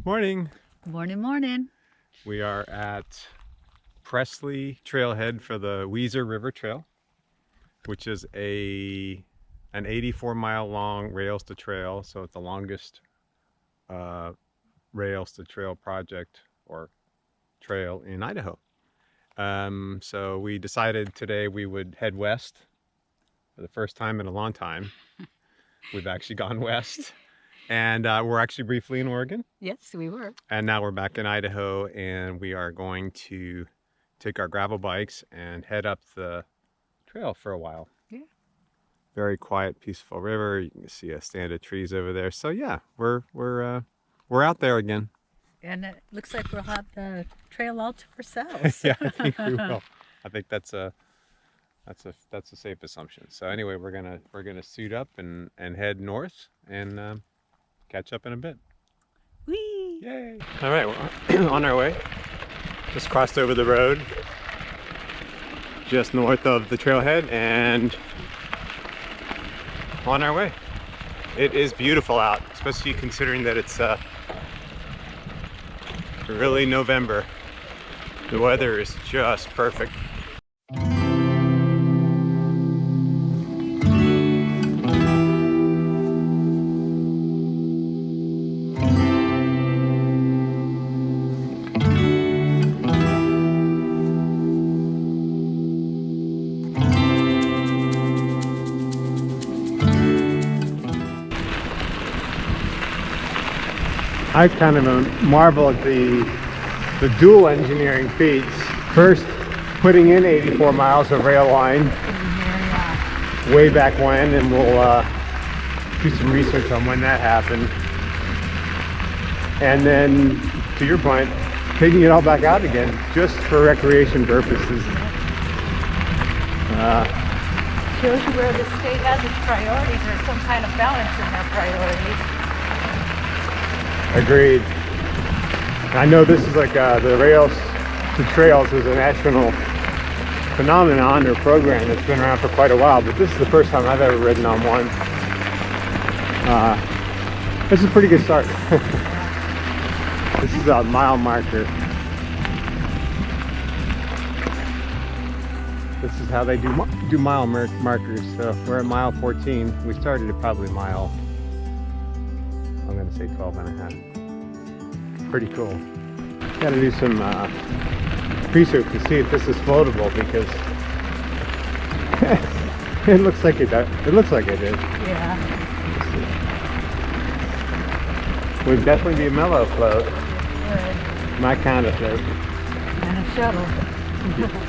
Morning. Morning, morning. We are at Presley Trailhead for the Weiser River Trail, which is an 84-mile long rails to trail. So it's the longest rails to trail project or trail in Idaho. So we decided today we would head west for the first time in a long time. We've actually gone west. And we're actually briefly in Oregon. Yes, we were. And now we're back in Idaho, and we are going to take our gravel bikes and head up the trail for a while. Yeah. Very quiet, peaceful river. You can see a stand of trees over there. So yeah, we're out there again. And it looks like we'll have the trail all to ourselves. Yeah, I think we will. I think that's a safe assumption. So anyway, we're gonna suit up and head north and catch up in a bit. Whee! Yay! All right, we're on our way. Just crossed over the road, just north of the trailhead, and on our way. It is beautiful out, especially considering that it's really November. The weather is just perfect. I kind of marvel at the dual engineering feats. First, putting in 84 miles of rail line way back when, and we'll do some research on when that happened. And then, to your point, taking it all back out again, just for recreation purposes. Shows you where the state has its priorities, or some kind of balance in their priorities. Agreed. I know this is like the rails to trails is a national phenomenon or program that's been around for quite a while, but this is the first time I've ever ridden on one. This is a pretty good start. This is a mile marker. This is how they do mile markers. So we're at mile 14. We started at probably mile, I'm going to say 12 and a half. Pretty cool. Got to do some research to see if this is floatable, because it looks like it does. It looks like it is. Yeah. Would definitely be a mellow float. Good. My kind of float. And a shuttle.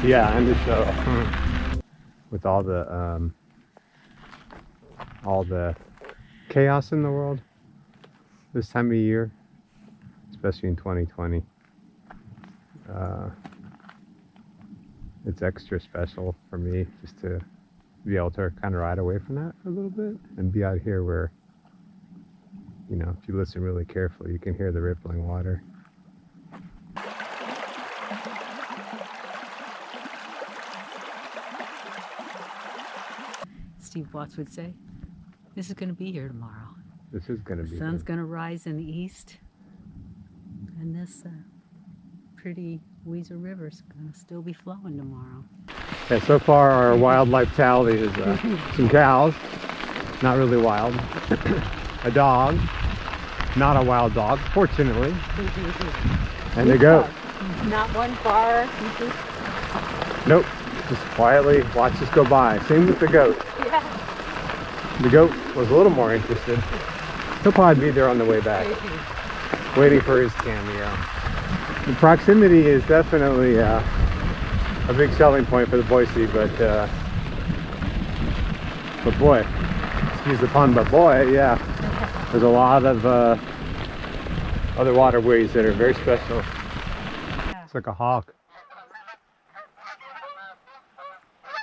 Yeah, and a shuttle. With all the chaos in the world this time of year, especially in 2020, it's extra special for me just to be able to kind of ride away from that for a little bit and be out here where, you know, if you listen really carefully, you can hear the rippling water. Steve Watts would say, this is going to be here tomorrow. This is going to be. The sun's going to rise in the east, and this pretty Weiser River is going to still be flowing tomorrow. Okay, so far our wildlife tally is some cows, not really wild, a dog, not a wild dog, fortunately, and a goat. Not one bar. Nope, just quietly watch us go by. Same with the goat. Yeah. The goat was a little more interested. He'll probably be there on the way back, waiting for his cameo. The proximity is definitely a big selling point for the Boise, but boy, excuse the pun, but boy, yeah, there's a lot of other waterways that are very special. It's like a hawk.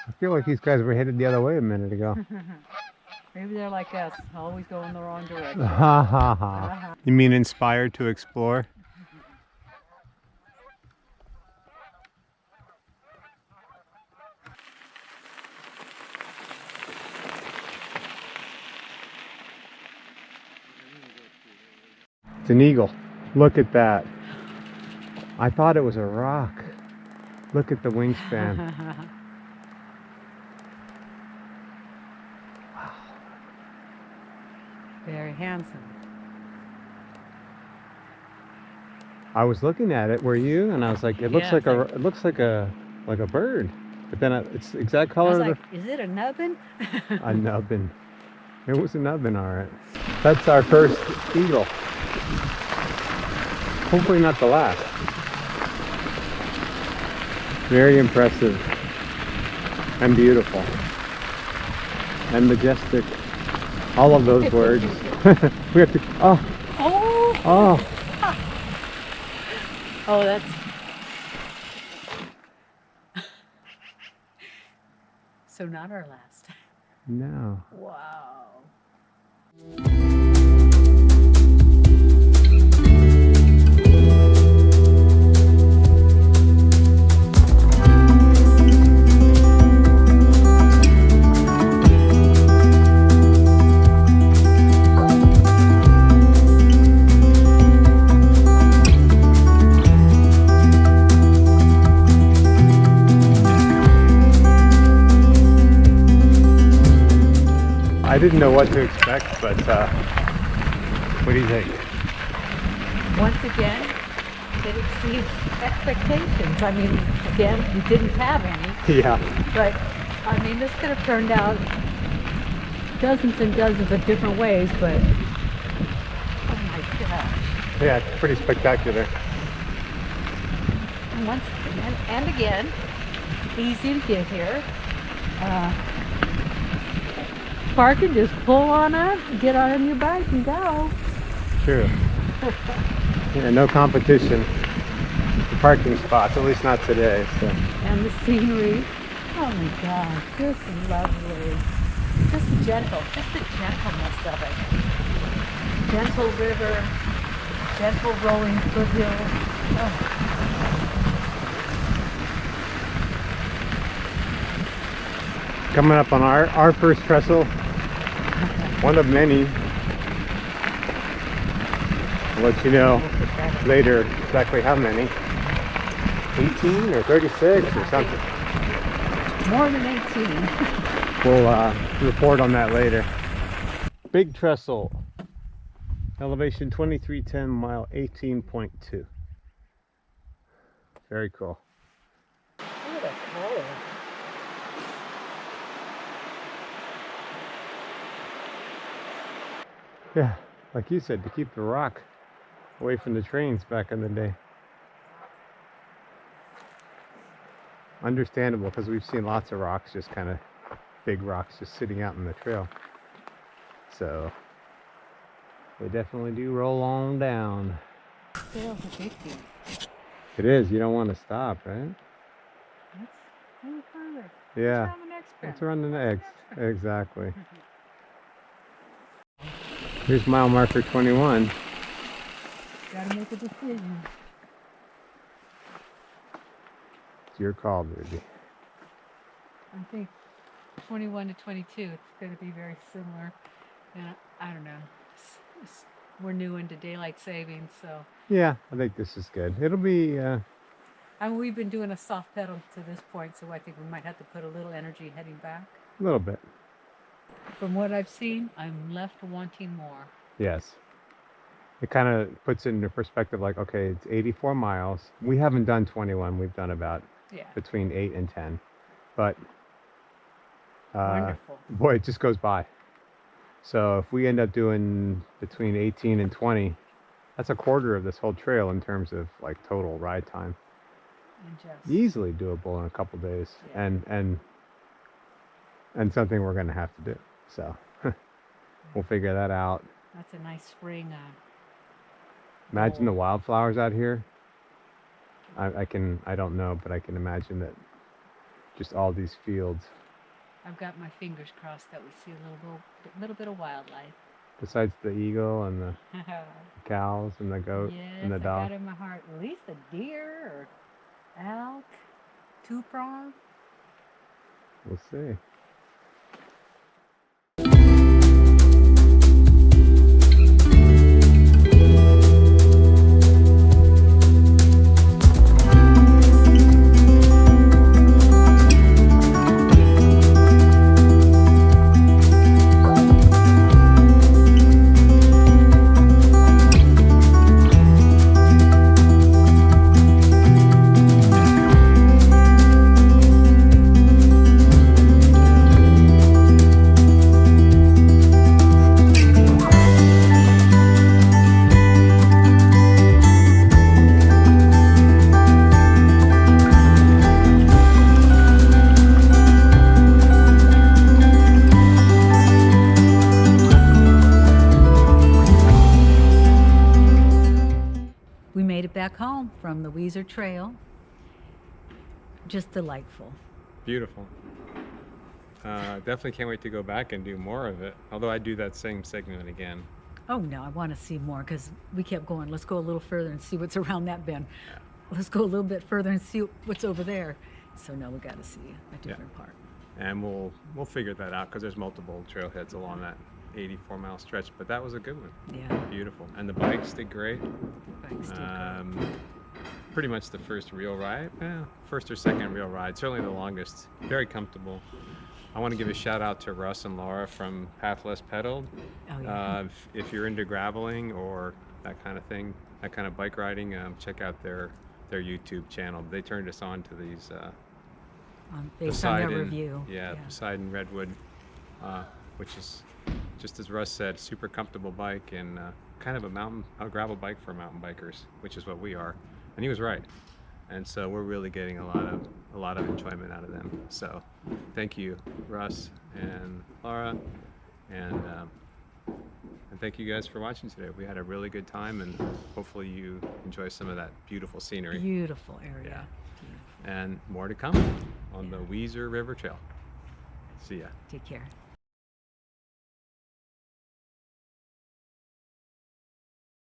I feel like these guys were headed the other way a minute ago. Maybe they're like us, always go in the wrong direction. Ha ha ha. You mean inspired to explore? It's an eagle. Look at that. I thought it was a rock. Look at the wingspan. Wow. Very handsome. I was looking at it, were you? And I was like, it looks Yeah, like it looks like a bird. But then it's the exact I color was of like, is it a nubbin? a nubbin. It was a nubbin, all right. That's our first eagle. Hopefully not the last. Very impressive and beautiful and majestic. All of those words. We have to. Oh, Oh, oh. oh, that's. So not our last. No. Wow. I didn't know what to expect, but what do you think? Once again, it exceeds expectations. I mean, again, we didn't have any, Yeah. but I mean, this could have turned out dozens and dozens of different ways, but oh my gosh. Yeah, it's pretty spectacular. And once and again, easy to get here. Park and just pull on up, get on your bike and go. True. Yeah, no competition for parking spots, at least not today. So. And the scenery. Oh my gosh, just lovely. Just gentle, just the gentleness of it. Gentle river, gentle rolling foothills. Oh. Coming up on our first trestle, one of many. I'll let you know later exactly how many. 18 or 36 or something. More than 18. We'll report on that later. Big trestle. Elevation 2310, mile 18.2. Very cool. Look at that color. Yeah, like you said, to keep the rock away from the trains back in the day. Understandable, because we've seen lots of rocks, just kind of big rocks just sitting out in the trail. So they definitely do roll on down. Still a big deal. It is, you don't want to stop, right? Let's move further. Yeah. Let's run the next bend. Let's run the next. Exactly. Here's mile marker 21. Gotta make a decision. It's your call, baby. I think 21 to 22, it's going to be very similar. And I don't know. We're new into daylight savings, so. Yeah, I think this is good. It'll be, I mean, we've been doing a soft pedal to this point, so I think we might have to put a little energy heading back. a little bit. From what I've seen, I'm left wanting more. Yes. It kind of puts it into perspective like, okay, it's 84 miles. We haven't done 21. We've done about between 8 and 10. But wonderful. Boy, it just goes by. So if we end up doing between 18 and 20, that's a quarter of this whole trail in terms of like total ride time. Easily doable in a couple days, and something we're going to have to do. So we'll figure that out. That's a nice spring. Imagine the wildflowers out here. I don't know, but I can imagine that just all these fields. I've got my fingers crossed that we see a little bit of wildlife. Besides the eagle and the cows and the goat and the dog. I got in my heart at least a deer or elk, two-prong. We'll see. we made it back home from the Weiser Trail. Just delightful. Beautiful. Definitely can't wait to go back and do more of it. Although I do that same segment again. Oh no, I want to see more because we kept going. Let's go a little further and see what's around that bend. Let's go a little bit further and see what's over there. So no, we got to see a different part. And we'll figure that out because there's multiple trailheads along that 84-mile stretch. But that was a good one. Yeah. Beautiful. And the bikes did great. Bikes did great. Pretty much the first real ride. First or second real ride. Certainly the longest. Very comfortable. I want to give a shout out to Russ and Laura from Path Less Pedaled. Oh, yeah. If you're into graveling or that kind of thing, that kind of bike riding, check out their YouTube channel. They turned us on to these based on their review. Yeah, Poseidon Redwood, which is, just as Russ said, super comfortable bike and kind of a gravel bike for mountain bikers, which is what we are. And he was right. And so we're really getting a lot of enjoyment out of them. So thank you, Russ and Laura, and thank you guys for watching today. We had a really good time, and hopefully you enjoy some of that beautiful scenery. Beautiful area. Yeah. Beautiful. And more to come on the Weiser River Trail. See ya. Take care.